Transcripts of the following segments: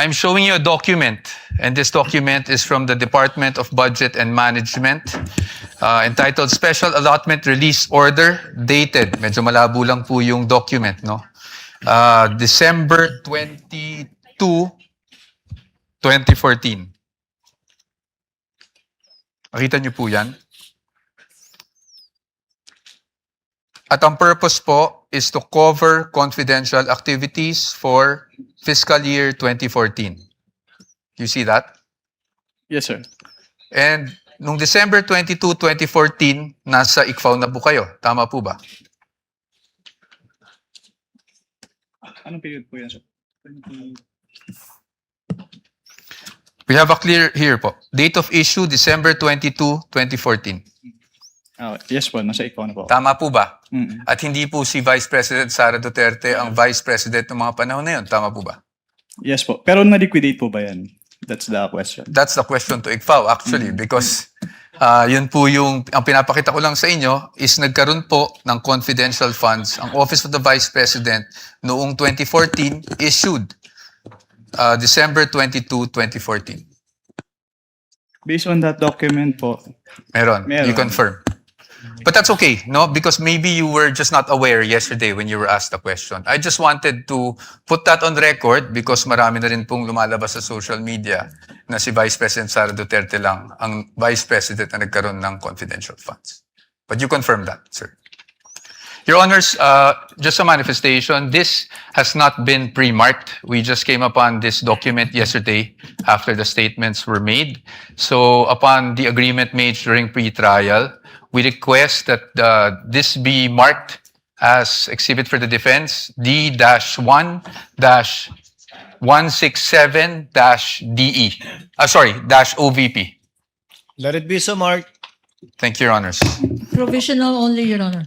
I'm showing you a document, and this document is from the Department of Budget and Management, entitled Special Allotment Release Order, dated. Medyo malabo lang po yung document, no? December 22, 2014. Makita niyo po yan? At ang purpose po is to cover confidential activities for fiscal year 2014. You see that? Yes, sir. And nung December 22, 2014, nasa ICFAO na po kayo. Tama po ba? Anong period po yan, sir? We have a clear here po. Date of issue, December 22, 2014. Yes po, nasa ikaw na po. Tama po ba? Mm. At hindi po si Vice President Sara Duterte ang Vice President ng mga panahon na yun. Tama po ba? Yes po. Pero na-liquidate po ba yan? That's the question. That's the question to ICFAO actually because yun po yung, ang pinapakita ko lang sa inyo is nagkaroon po ng confidential funds. Ang Office of the Vice President noong 2014 issued December 22, 2014. Based on that document po, Meron. You confirm. But that's okay, no? Because maybe you were just not aware yesterday when you were asked the question. I just wanted to put that on record because marami na rin pong lumalabas sa social media na si Vice President Sara Duterte lang ang Vice President na nagkaroon ng confidential funds. But you confirm that, sir. Your Honors, just a manifestation, this has not been pre-marked. We just came upon this document yesterday after the statements were made. So upon the agreement made during pre-trial, we request that this be marked as exhibit for the defense D-1-167-DE. -OVP. Let it be so marked. Thank you, Your Honors. Provisional only, Your Honor.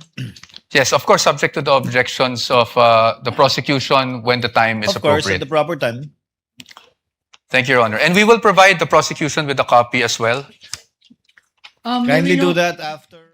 Yes, of course, subject to the objections of the prosecution when the time is Of course, appropriate. at the proper time. Thank you, Your Honor. And we will provide the prosecution with a copy as well. Kindly Moving do on- that after.